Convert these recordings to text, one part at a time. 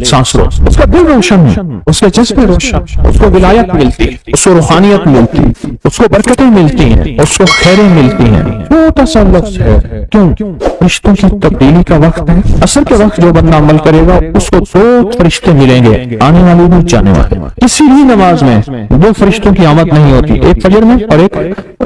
सांस रोक, उसका दिल रोशन, उसके जज्बे रोशन, उसको विलायत मिलती, उसको रूहानियत मिलती, उसको बरकतें मिलती हैं, उसको खैरें मिलती हैं। छोटा सा लफ्ज है, क्यों? रिश्तों की तब्दीली का वक्त है। असर के वक्त जो बंदा अमल करेगा उसको दो फरिश्ते मिलेंगे, आने वाले भी जाने वाले। किसी भी नमाज में दो फरिश्तों की आमद नहीं होती, एक फजर में और एक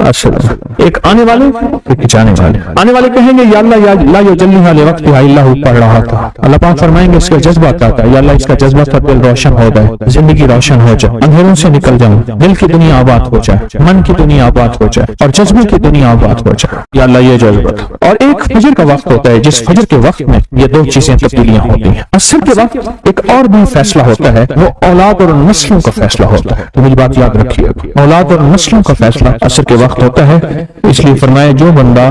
असर में, एक आने वाले एक जाने वाले। आने वाले कहेंगे या अल्लाह या ला युजल्ली हाले वक्त अल्लाह पढ़ रहा था, अल्लाह पाक फरमाएंगे इसका जज्बा क्या था, या अल्लाह इसका जज्बा था दिल रोशन हो जाए, जिंदगी रोशन हो जाए, अंधेरों से निकल जाऊं, दिल की दुनिया आबाद हो जाए, मन की दुनिया आबाद हो जाए और जज्बे की दुनिया आबाद हो जाए, या अल्लाह ये जज्बा था। और एक फजर का वक्त होता है, जिस फजर के वक्त में ये दो चीजें तब्दीलियां होती हैं। असर के वक्त एक और भी फैसला होता है, वो औलाद और नस्लों का फैसला होता है। तो मेरी बात याद रखिए, औलाद और नस्लों का फैसला असर के वक्त होता है। इसलिए फरमाया जो बंदा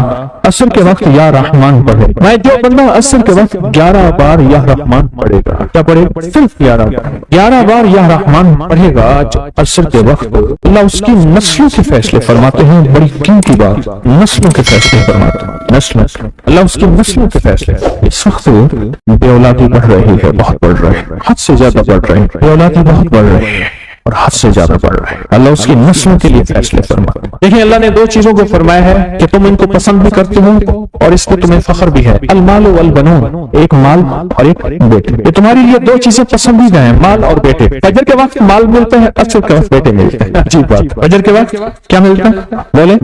असर के वक्त या रहमान पढ़े, मैं जो बंदा असर के वक्त 11 बार या रहमान पढ़ेगा, क्या पढ़े? सिर्फ 11 बार या रहमान पढ़ेगा असर के वक्त, अल्लाह उसकी नस्लों के फैसले फरमाते हैं। बड़ी कीमती बात, नस्लों के फैसले फरमाते हैं, नस्ल, अल्लाह उसकी नस्लों के फैसले। इस वक्त बेऔलादी बढ़ रही है, बहुत बढ़ रही है, हद से ज्यादा बढ़ रही है, बेऔलादी बहुत बढ़ रही है और हद से ज्यादा बढ़ रहा है। अल्लाह उसकी नस्लों के लिए फैसले फरमाता है। देखिए अल्लाह ने दो चीजों को फरमाया है कि तुम इनको पसंद भी करते हो और इस पे तुम्हें फख्र भी है। अल माल वल बनून, एक माल और एक बेटे। ये तुम्हारे लिए दो चीजें पसंदीदा हैं, माल और बेटे। फजर के वक्त माल मिलता है, असर के वक्त बेटे मिलते हैं। अजीब बात, फजर के वक्त क्या मिलता है बोले,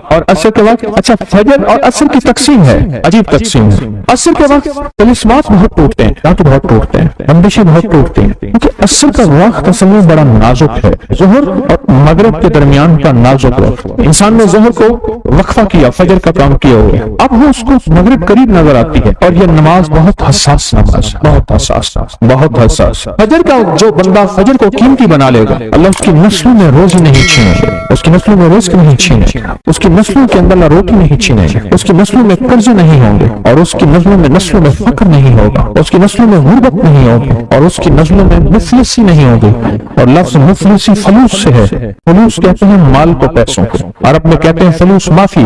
और असर के वक्त, अच्छा फजर और असर की तकसीम है, अजीब तकसीम है। असर के वक्त तलिस्मात बहुत टूटते हैं, दांत बहुत टूटते हैं, बंदिशें बहुत टूटती हैं, क्योंकि असर का वक्त असल में बड़ा नाजुक है। ज़ोहर और मगरिब के दरमियान का नाजुक वक्त, इंसान ने ज़ोहर को वक्फा किया, फजर का काम किया हुआ, अब वो उसको मगरिब करीब नजर आती है और ये नमाज बहुत हसास नमाज, बहुत हसास, बहुत हसास। फजर का जो बंदा फजर को कीमती बना लेगा, अल्लाह उसकी नस्लों में रोजी नहीं छीनेगा, उसकी नस्लों में रिस्क नहीं छीनेगा, उसकी नस्लों के अंदर रोटी नहीं छीनेगा, उसकी नस्लों में कर्ज नहीं होंगे और उसकी नस्लों में फक्र नहीं होगा, उसकी नस्लों में गुर्बत नहीं होगी और उसकी नस्लों में मुफलिसी नहीं होगी। और लफ्ज मुफलिसी फलूस से है, फलूस कहते हैं माल को, पैसों को, अरब में कहते हैं फलूस माफी,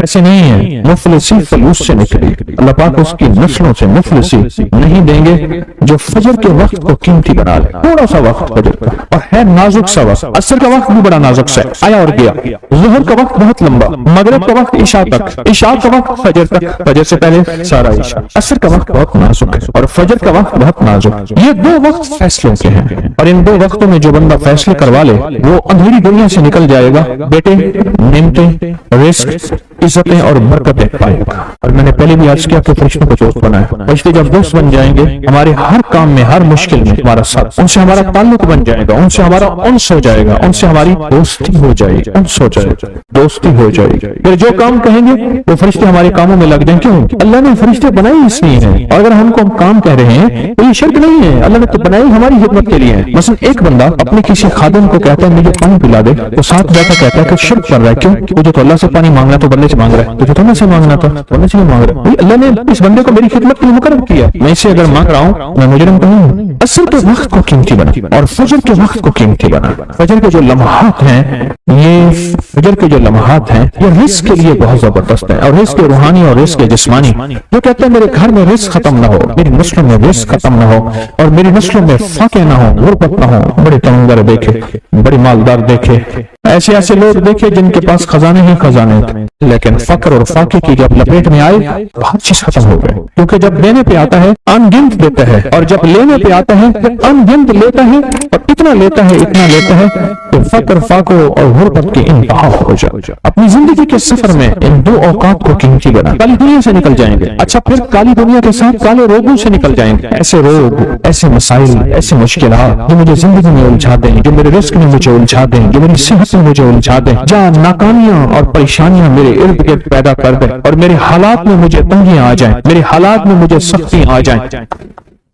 ऐसे नहीं है, मुफलिसी फलूस से निकली। अल्लाह पाक उसकी नस्लों से मुफलिसी नहीं देंगे जो फजर के वक्त को कीमती बना ले। थोड़ा सा वक्त फजर का और है नाजुक सा वक्त, असर का वक्त भी बड़ा नाजुक सा आया और गया, ज़ोहर का वक्त बहुत लंबा, मगरिब का वक्त इशा तक, इशा का वक्त फजर तक, फजर से पहले सारा इशा। असर का वक्त बहुत नाजुक है और फजर का वक्त बहुत नाजुक। ये दो वक्त फैसलों के हैं और इन दो वक्तों में जो बंदा फैसले करवा ले वो अंधेरी दुनिया से निकल जाएगा, बेटे, निमतें, रिस्क, इज्जतें और बरकतें पाएगा। और मैंने पहले भी अर्ज किया कि फरिश्तों को दोस्त बनाए, फरिश्ते जब दोस्त बन जाएंगे हमारे हर काम में, हर मुश्किल में हमारा साथ, उनसे हमारा ताल्लुक बन जाएगा, उनसे हमारा उन्स हो जाएगा, उनसे हमारी दोस्ती हो जाएगी, उन्स हो जाएगी, दोस्ती हो जाएगी। फिर जो काम कहेंगे वो फरिश्ते हमारे कामों में लग जाएंगे। क्यों? अल्लाह ने फरिश्ते बनाए इसलिए हैं, और अगर हमको हम काम कह रहे हैं तो ये शिर्क नहीं है, अल्लाह ने तो बनाए हमारी खिदमत के लिए है। मसलन एक बंदा अपने किसी खादिम को कहता है मुझे पानी पिला दे, तो साथ बैठा कहता है कि शिर्क कर रहा है। क्यों? तुझे तो अल्लाह से पानी मांगना, तो बंदे से मांग रहा है, तुझे तो से मांगना था, बंदे से मांग रहा है। अल्लाह ने इस बंदे को मेरी खिदमत के लिए मुकर्रर किया, मैं इसे अगर मांग रहा हूँ मैं मुजरिम कहूँ। असर के वक्त को कीमती बना और फजर के वक्त को कीमती बना। फजर के जो लम्हात हैं, ये फजर के जो लम्हात हैं ये रिस्क के लिए बहुत जबरदस्त है, और रिस्क रूहानी और रिस्क जिस्मानी। जो कहते हैं मेरे घर में रिस्क खत्म ना हो, मेरी नस्लों में रिस्क खत्म ना हो और मेरी नस्लों में फाके ना हो, गुर्बत ना हो, बड़े तमंदर देखे, बड़े मालदार देखे, ऐसे ऐसे लोग देखे जिनके पास खजाने ही खजाने थे, लेकिन फक्र और फाके की जब लपेट में आए हर चीज खत्म हो गई। क्योंकि जब देने पे आता है अनगिनत देता है और जब लेने पे आता है अनगिनत लेता है, और इतना लेता है, इतना लेता है कि फक्र, फाको और गुर्बत की इंतहा हो जाए। अपनी जिंदगी के सफर में इन दो औकात को कीमती बना, काली दुनिया से निकल जाएंगे। अच्छा, फिर काली दुनिया के साथ काले रोगों से निकल जाएंगे। ऐसे रोग, ऐसे मसाइल, ऐसे मुश्किलात जो मुझे जिंदगी में उलझा दें, जो मेरे रिस्क में मुझे उलझा दें, जो मेरी सेहत में मुझे उलझा दें, जहाँ नाकामियां और परेशानियां मेरे इर्द गिर्द पैदा कर दें और मेरे हालात में मुझे तंगियां आ जाएं, मेरे हालात में मुझे सख्ती आ जाएं,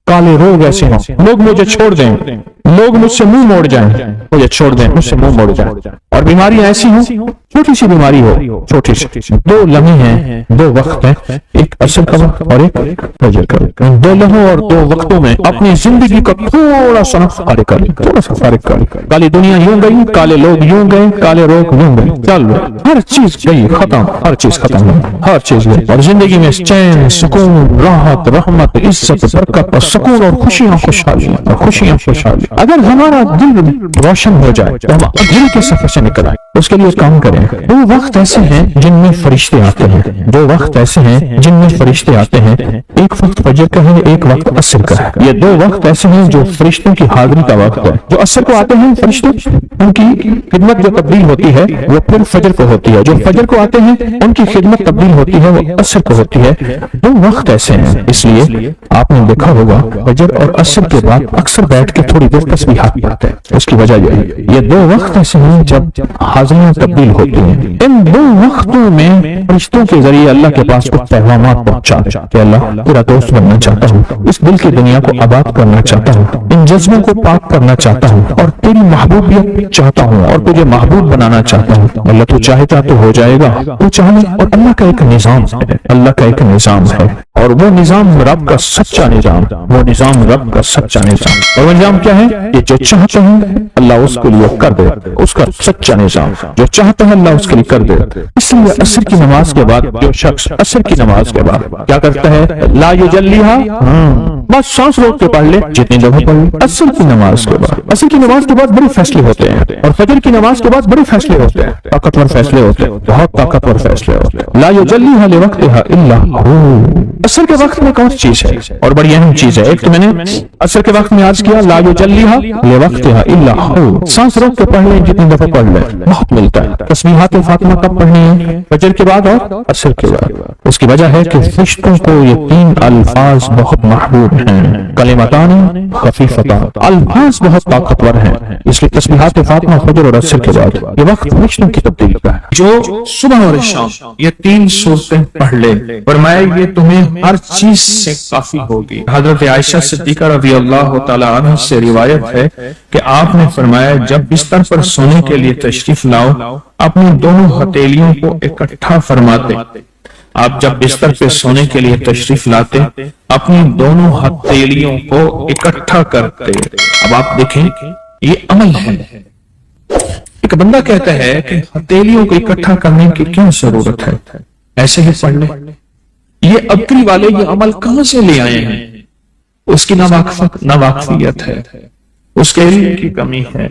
काले रोग ऐसे हों, लोग मुझे छोड़ दें, लोग मुझसे मुंह मोड़ जाएं, मुझे छोड़ दें, मुझसे मुंह मोड़ जाएं, और बीमारियां ऐसी हों छोटी सी बीमारी हो, छोटी सी, 2 लम्हे हैं, 2 वक्त हैं, एक असर का वक्त और एक फजर का वक्त। 2 लम्हों और 2 वक्तों में अपनी जिंदगी का थोड़ा सा फारिग कर, थोड़ा सा फारिग कर। काली दुनिया यूं गई, काले लोग यूं गए, काले रोग यूं गए, चल हर चीज गई, खत्म, हर चीज खत्म, हर चीज गई, और जिंदगी में चैन, सुकून, राहत, रहमत, इज्जत, बरकत और सुकून और खुशियां खुशहाली और खुशियां खुशहाली। अगर हमारा दिल रोशन हो जाए तो हम अंधेरे के सफर से निकल आए। उसके लिए काम करें। 2 वक्त ऐसे हैं जिनमें फरिश्ते आते हैं, 2 वक्त ऐसे हैं जिनमें फरिश्ते आते हैं। एक वक्त फजर का है, एक वक्त असर का है। ये 2 वक्त ऐसे हैं जो फरिश्तों की हाजिरी का वक्त है। जो असर को आते हैं फरिश्ते, उनकी खिदमत जो तब्दील होती है वो फिर फजर को होती है। जो फजर को आते हैं उनकी खिदमत तब्दील होती है, वो असर को होती है। 2 वक्त ऐसे हैं, इसलिए आपने देखा होगा फजर और असर के बाद अक्सर बैठ के थोड़ी देर तस्बीहात पढ़ते हैं। उसकी वजह ये 2 वक्त ऐसे हैं जब हाजिरियां तब्दील होती हैं। इन 2 वक्तों में फरिश्तों के जरिए अल्लाह के पास कुछ पैगामात पहुंचा दे कि अल्लाह तेरा दोस्त बनना चाहता हूँ, इस दिल की दुनिया को आबाद करना चाहता हूँ, इन जज्बों को पाक करना चाहता हूँ, और तेरी महबूबियत चाहता हूँ और तुझे महबूब बनाना चाहता हूँ। अल्लाह तू चाहता तो हो जाएगा, तू चाहे। और अल्लाह का एक निजाम है, अल्लाह का एक निजाम है, और वो निजाम रब का सच्चा निजाम, वो निजाम रब का सच्चा निजाम। और वो निजाम क्या है? ये जो चाहता है अल्लाह उसके लिए कर दे, उसका सच्चा निजाम। जो चाहता है अल्लाह उसके लिए कर दे। इसलिए असर की नमाज के बाद जो शख्स असर की नमाज के बाद क्या करता है? ला युजल्लिहा, बस सांस रोक के पढ़ ले, जितनी दफा पढ़ ले। असर की नमाज के बाद, असर की नमाज के बाद बड़े फैसले होते हैं, और फजर की नमाज के बाद बड़े फैसले होते हैं, ताकतवर फैसले होते हैं, बहुत ताकतवर फैसले होते हैं। ला युजल्लिहा लिवक्तिहा इल्ला हू। असर के वक्त में कौन सी चीज है? और बड़ी अहम चीज है। एक तो मैंने असर के वक्त में आज किया, ला युजल्लिहा लिवक्तिहा इल्ला हू। सांस रोक के पढ़ ले, जितनी दफा पढ़ ले, बहुत मिलता है। तस्बीहात फातिमा कब पढ़नी है? फजर के बाद और असर के बाद। उसकी वजह है कि फरिश्तों को ये 3 अल्फाज बहुत महबूब हैं, कलिमतान खफीफतान, अल्फाज बहुत ताकतवर हैं। इसलिए तस्बीहात फातिमा फजर और असर के बाद ये वक्त फरिश्तों की तब्दीली का है। जो सुबह और शाम ये 3 सूरतें पढ़ ले, फरमाया ये तुम्हें हर चीज से काफी होगी। हजरत आयशा सिद्दीका रज़ी अल्लाह तआला अन्हा से रिवायत है कि आपने फरमाया जब बिस्तर पर सोने के लिए तशरीफ लाओ, अपनी दोनों हथेलियों को इकट्ठा फरमाते। आप जब बिस्तर पे सोने के लिए तशरीफ लाते, अपनी दोनों हथेलियों को इकट्ठा करते। अब आप देखें ये अमल है। एक बंदा कहता है कि हथेलियों को इकट्ठा करने की क्या जरूरत है, ऐसे ही पढ़ ले। ये अबकरी वाले ये अमल कहां से ले आए हैं? उसकी नावाकफियत है, उसके इल्म की कमी है।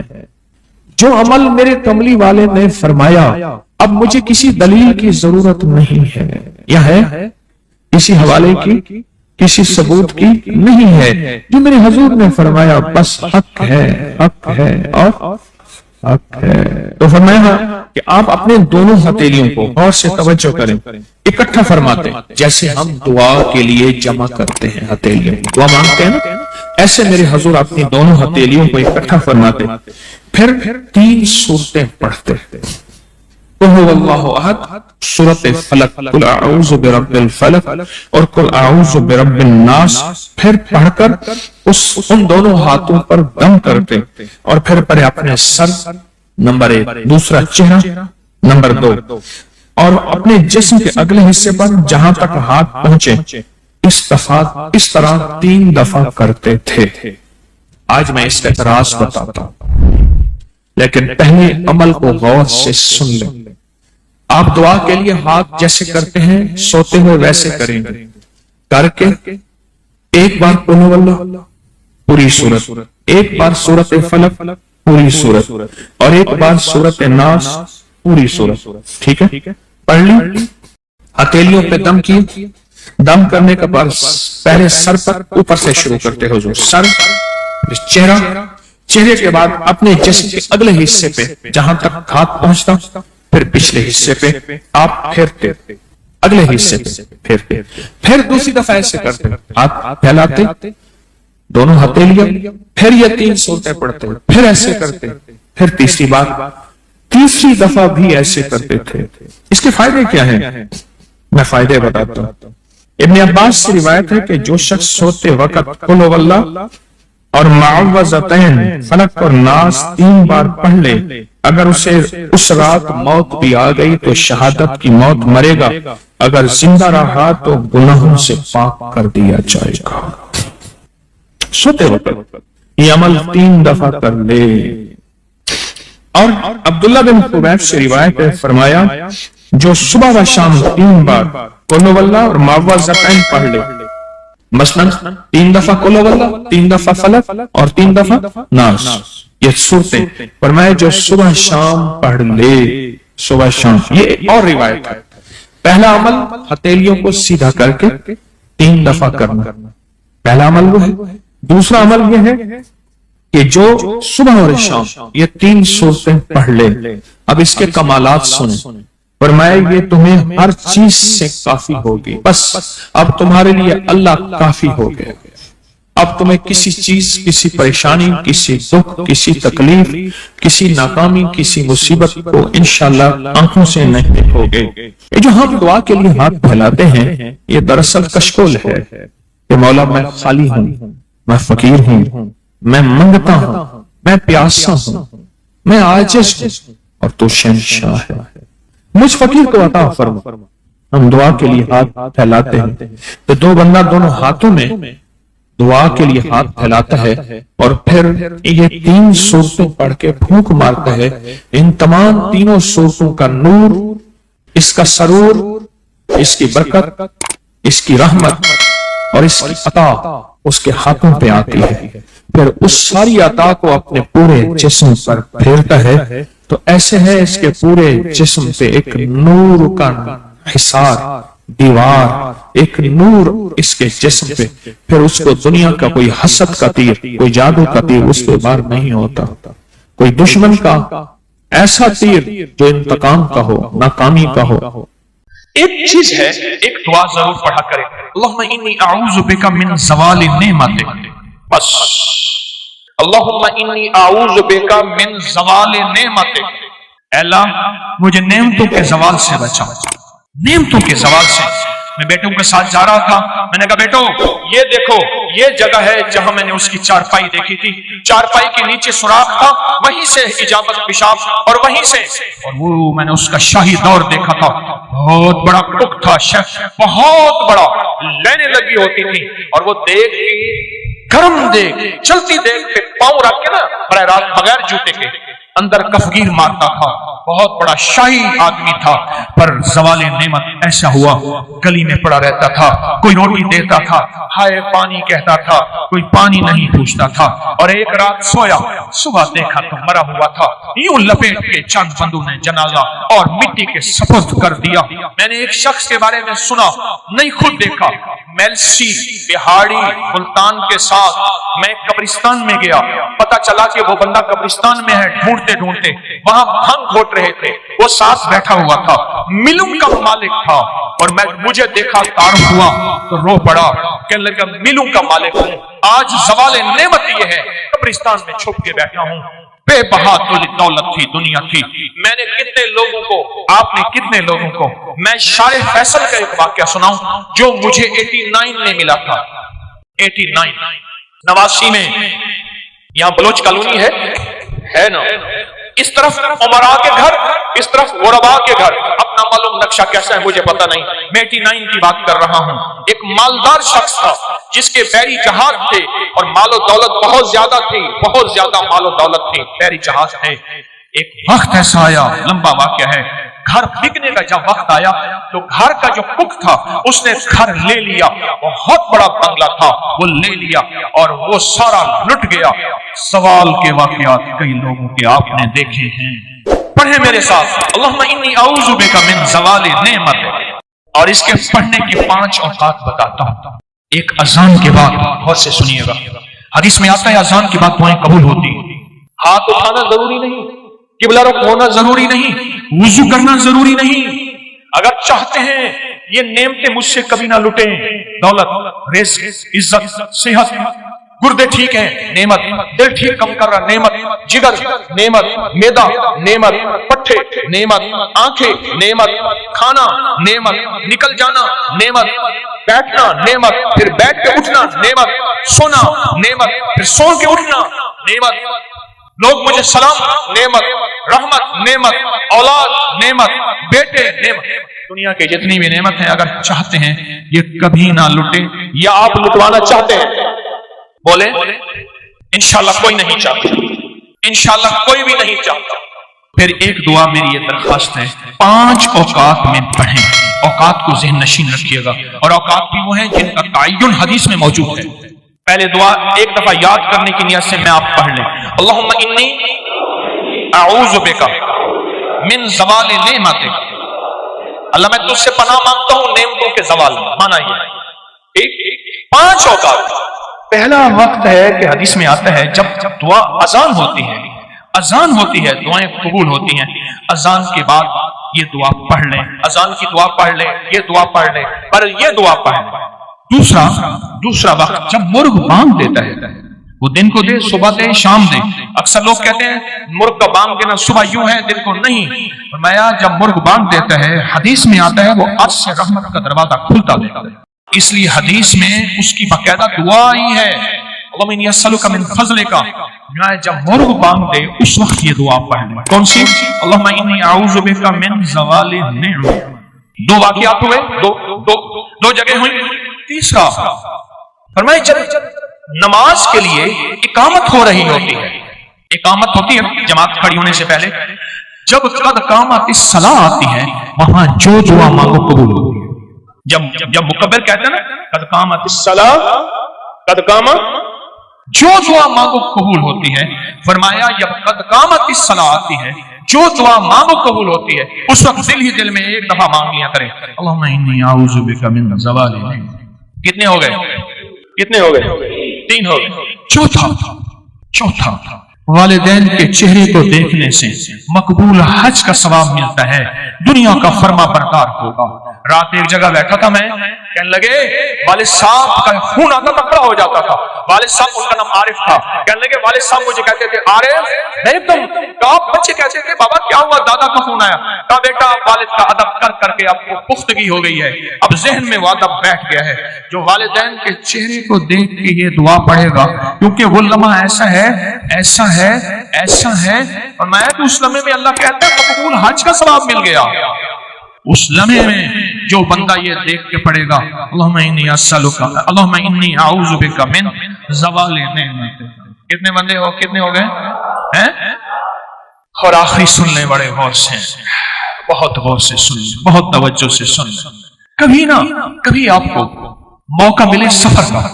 जो अमल मेरे कमली वाले ने फरमाया, अब मुझे किसी दलील की जरूरत नहीं है, यह है किसी हवाले की, किसी सबूत की नहीं है। जो मेरे हुजूर ने फरमाया बस हक है, हक है और हक है। तो फरमाया कि आप अपने दोनों हथेलियों को गौर से तवज्जो करें, इकट्ठा फरमाते हैं, जैसे हम दुआ के लिए जमा करते हैं हथेलियों, दुआ मांगते हैं ना, ऐसे मेरे हुजूर अपनी दोनों हथेलियों को इकट्ठा फरमाते, फिर 3 सूरतें पढ़ते। सूरत फलक, कुल अऊज़ु बिरब्बिल फलक और कुल अऊज़ु बिरब्बिन नास, फिर पढ़कर उन दोनों हाथों पर दम करते, और फिर पढ़े अपने सर नंबर 1, दूसरा चेहरा नंबर 2, और अपने जिस्म के अगले हिस्से पर जहां तक हाथ पहुंचे इस तरह 3 दफा करते थे। आज मैं इसका इतराज बताता हूं, लेकिन पहले अमल को गौर से सुन लें। आप दुआ के लिए हाथ जैसे करते हैं सोते हुए वैसे करेंगे, करके एक बार कुल हुवल्लाह पूरी सूरत, एक बार सूरत फलक पूरी सूरत, और एक बार सूरत नास पूरी सूरत। ठीक है, पढ़ ली। हथेलियों पे दम किए, दम करने के बाद पहले सर पर ऊपर से शुरू करते हो, जो सर, चेहरा, चेहरे के बाद अपने जिस्म के अगले हिस्से पे जहां तक हाथ पहुंचता, फिर पिछले हिस्से पे आप फिरते, अगले हिस्से पे फिर दूसरी दफा ऐसे करते, हाथ फैलाते, दोनों हथेलियां, फिर ये 3 सूरतें पढ़ते, फिर ऐसे करते, फिर तीसरी बार, तीसरी दफा भी ऐसे करते थे। इसके फायदे क्या हैं? मैं फायदे बताता हूं। इब्न अब्बास से रिवायत है कि जो शख्स सोते वक्त कुल हुवल्लाह और मुअव्वज़तैन फलक और नास 3 बार पढ़ ले, اگر اسے اس رات موت بھی آ گئی تو شہادت کی موت مرے گا، اگر زندہ رہا تو گناہوں سے پاک کر دیا جائے گا۔ سوتے وقت یہ عمل 3 دفعہ کر لے۔ اور عبداللہ بن خبیب سے روایت ہے، فرمایا جو صبح و شام 3 بار قل واللہ اور معوذتین پڑھ لے، مثلا 3 دفعہ قل واللہ، 3 دفعہ فلق اور 3 دفعہ ناس، یہ صورتیں فرمایا جو صبح شام پڑھ لے، صبح شام۔ یہ اور روایت ہے، پہلا عمل ہتھیلیوں کو سیدھا کر کے 3 دفعہ کرنا، پہلا عمل وہ ہے۔ دوسرا عمل یہ ہے کہ جو صبح اور شام یہ 3 صورتیں پڑھ لے۔ اب اس کے کمالات سنیں، فرمایا یہ تمہیں ہر چیز سے کافی ہوگی، بس اب تمہارے لیے اللہ کافی ہو گئے، اب تمہیں کسی چیز، کسی پریشانی، کسی دکھ، کسی تکلیف، کسی ناکامی، کسی مصیبت کو انشاءاللہ آنکھوں سے نہیں دیکھوگے۔ یہ جو ہم دعا کے لیے ہاتھ پھیلاتے ہیں یہ دراصل کشکول ہے کہ مولا میں خالی ہوں، میں فقیر ہوں، میں منگتا ہوں، میں پیاسا ہوں، میں عاجز ہوں اور تو شہنشاہ ہے، مجھ فقیر کو عطا فرما۔ ہم دعا کے لیے ہاتھ پھیلاتے ہیں تو دو بندہ دونوں ہاتھوں میں دعا کے لیے ہاتھ پھیلاتا ہے اور پھر یہ 3 صورتیں پڑھ کے پھونک مارتا ہے، ان تمام تینوں صورتوں کا نور، اس کا سرور، اس کی برکت، اس کی رحمت اور اس کی عطا اس کے ہاتھوں پہ آتی ہے، پھر اس ساری عطا کو اپنے پورے جسم پر پھیرتا ہے تو ایسے ہے اس کے پورے جسم پہ ایک نور کا حصار، دیوار، ایک نور اس کے جسم پہ، پھر اس کو دنیا کا کوئی حسد کا تیر، کوئی جادو کا تیر اس پہ بار نہیں ہوتا، کوئی دشمن کا ایسا تیر جو انتقام کا ہو، ناکامی کا ہو۔ ایک چیز ہے، ایک دعا ضرور پڑھا کرے، اللہم انی اعوذ بک من زوال نعمتک، بس اللہم انی اعوذ بک من زوال نعمتک، اے اللہ مجھے نعمتوں کے زوال سے بچا، نعمتوں کے زوال سے۔ میں بیٹوں کے ساتھ جا رہا تھا، میں نے کہا بیٹو یہ دیکھو یہ جگہ ہے جہاں میں نے اس کی چارپائی دیکھی تھی، چارپائی کے نیچے سوراخ تھا، وہیں سے اجابت پیشاب اور وہیں سے، اور وہ میں نے اس کا شاہی دور دیکھا تھا، بہت بڑا کک تھا، بہت بڑا، لینے لگی ہوتی تھی اور وہ دیکھ گرم دیکھ، چلتی دیکھ پہ پاؤں رکھ کے نا براہ راست بغیر جوتے کے اندر کفگیر مارتا تھا، بہت بڑا شاہی آدمی تھا، پر زوال نعمت ایسا ہوا گلی میں پڑا رہتا تھا، کوئی روٹی دیتا تھا، ہائے پانی کہتا تھا، کوئی پانی نہیں پوچھتا تھا، اور ایک رات سویا، صبح دیکھا تو مرا ہوا تھا، یوں لپیٹ کے چند بندوں نے جنازہ اور مٹی کے سپرد کر دیا۔ میں نے ایک شخص کے بارے میں سنا، نہیں خود دیکھا، میلسی بہاڑی ملتان کے ساتھ میں قبرستان میں گیا، پتا چلا کہ وہ بندہ قبرستان میں ہے، ڈھونڈتے ڈھونڈتے وہاں بھنگ گھوٹ رہے تھے، وہ ساتھ بیٹھا ہوا تھا، ملوں کا مالک تھا، اور مجھے دیکھا تعارف ہوا تو رو پڑا، کہنے لگا ملوں کا مالک ہوں، آج زوال نعمت یہ ہے قبرستان میں چھپ کے بیٹھا ہوں، بے بہا دولت تھی، دنیا تھی، میں نے کتنے لوگوں کو، آپ نے کتنے لوگوں کو، میں شارع فیصل کا ایک واقعہ سناؤں جو مجھے 89 میں ملا تھا، 89 نواسی میں، یہاں بلوچ کالونی ہے نا، اس طرف عمراء کے گھر، اس طرف غرباء کے گھر، اپنا معلوم نقشہ کیسا ہے مجھے پتہ نہیں، میں 89 کی بات کر رہا ہوں۔ ایک مالدار شخص تھا جس کے بحری جہاز تھے اور مال و دولت بہت زیادہ تھی، بہت زیادہ مال و دولت تھی، بحری جہاز تھے۔ ایک وقت ایسا آیا، لمبا واقعہ ہے، گھر بکنے کا جب وقت آیا تو گھر کا جو کک تھا اس نے گھر لے لیا، بہت بڑا بنگلہ تھا، وہ لے لیا اور وہ سارا لٹ گیا۔ سوال کے واقعات کئی لوگوں کے آپ نے دیکھے ہیں، پڑھیں میرے ساتھ، اللہم انی اعوذ بک من زوال نعمت، اور اس کے پڑھنے کی 5 اوقات بتاتا ہوں۔ ایک اذان کے بعد غور سے سنیے گا، حدیث میں آتا ہے اذان کے بعد دعائیں قبول ہوتی، ہاتھ اٹھانا ضروری نہیں، قبلہ رخ ہونا ضروری نہیں، وضو کرنا ضروری نہیں، اگر چاہتے ہیں یہ نعمتیں مجھ سے کبھی نہ لٹیں، دولت، رزق، عزت، صحت، گردے ٹھیک ہیں نعمت، دل ٹھیک کم کر رہا نعمت، جگر نعمت، میدا نعمت، پٹھے نعمت، آنکھیں نعمت، کھانا نعمت، نکل جانا نعمت، بیٹھنا نعمت، پھر بیٹھ کے اٹھنا نعمت، سونا نعمت، پھر سو کے اٹھنا نعمت، لوگ مجھے سلام نعمت، رحمت نعمت، اولاد نعمت، بیٹے نعمت، دنیا کے جتنی بھی نعمت ہیں اگر چاہتے ہیں یہ کبھی نہ لٹے، یا آپ لٹوانا چاہتے ہیں؟ بولے انشاءاللہ کوئی نہیں چاہتا، انشاءاللہ کوئی بھی نہیں چاہتا۔ پھر ایک دعا میری یہ درخواست ہے، 5 اوقات میں پڑھیں، اوقات کو ذہن نشین رکھیے گا، اور اوقات بھی وہ ہیں جن کا تعین حدیث میں موجود ہے۔ پہلے دعا ایک دفعہ یاد کرنے کی نیت سے میں آپ پڑھ لیں، اللہم انی اعوذ بک من زوال نعمتک، اللہ میں تجھ سے پناہ مانگتا ہوں نعمتوں کے زوال میں، مانا یہ 5 اوقات۔ پہلا وقت ہے کہ حدیث میں آتا ہے جب دعا اذان ہوتی ہے، اذان ہوتی ہے دعائیں قبول ہوتی ہیں، اذان کے بعد یہ دعا پڑھ لیں، اذان کی دعا پڑھ لیں، یہ دعا پڑھ لیں، پر یہ دعا پڑھ لیں۔ دوسرا وقت جب مرغ بانگ دیتا ہے، وہ دن کو دے، صبح دے، شام دے۔ اکثر لوگ کہتے ہیں مرغ کا بانگ دینا صبح یوں ہے دن کو نہیں، فرمایا جب مرغ بانگ دیتا ہے حدیث میں آتا ہے وہ عرش سے رحمت کا دروازہ کھلتا دیتا ہے، اس لیے حدیث میں اس کی باقاعدہ دعا ہی ہے، اللہم انی اسألک من فضلک۔ جب مرغ بانگ دے اس وقت یہ دعا پڑھ لیں۔ کون سی؟ اللہم انی اعوذ بک من زوال نعمتک۔ 2 واقعات ہوئے، دو جگہ ہوئی۔ تیسرا فرمائے جب نماز کے لیے اقامت ہو رہی ہوتی ہے، اقامت ہوتی ہے جماعت کھڑی ہونے سے پہلے، جب قد قامت الصلاۃ آتی ہے وہاں جو دعا مانگو قبول ہوتی ہے۔ جب مکبر کہتے ہیں نا قد قامت الصلاۃ، قد قامت، جو دعا مانگو قبول ہوتی ہے۔ فرمایا جب قد قامت الصلاۃ آتی ہے جو دعا مانگو قبول ہوتی ہے، اس وقت دل ہی دل میں ایک دفعہ مانگ لیا کریں، اللہم انی اعوذ بک من زوال نعمتک۔ کتنے ہو گئے؟ کتنے ہو گئے؟ 3 ہو گئے۔ چوتھا والدین کے چہرے کو دیکھنے سے مقبول حج کا ثواب ملتا ہے، دنیا کا فرما بردار ہوگا۔ رات ایک جگہ بیٹھا تھا میں، کہنے لگے والد صاحب کا خون آتا تھا، کھڑا ہو جاتا تھا۔ والد صاحب ان کا نام عارف تھا، کہنے لگے والد صاحب مجھے کہتے تھے عارف، نہیں تم کہا بچے کہتے تھے بابا کیا ہوا، دادا کا خون آیا، کہا بیٹا والد کا ادب کر کر کے اب کو پختگی ہو گئی ہے، اب ذہن میں وہ ادب بیٹھ گیا ہے۔ جو والدین کے چہرے کو دیکھ کے یہ دعا پڑھے گا، کیونکہ وہ لمحہ ایسا ہے ایسا ہے ایسا ہے، اور میں تو اس لمحے میں اللہ کہتا ہے مقبول حج کا ثواب مل گیا۔ اس لمحے میں جو بندہ یہ دیکھ کے پڑھے گا اللہم انی اسألک، اللہم انی اعوذ بک من زوال نعمتک۔ کتنے بندے ہو، کتنے ہو گئے ہیں؟ اور آخری سن لیں بڑے غور سے، بہت غور سے سن لیں، بہت توجہ سے سن لیں۔ کبھی نہ کبھی آپ کو موقع ملے سفر کا،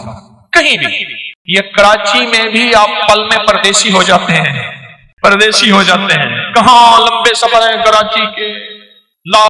کہیں بھی، یہ کراچی میں بھی آپ پل میں پردیسی ہو جاتے ہیں، پردیسی ہو جاتے ہیں، کہاں لمبے سفر ہیں کراچی کے،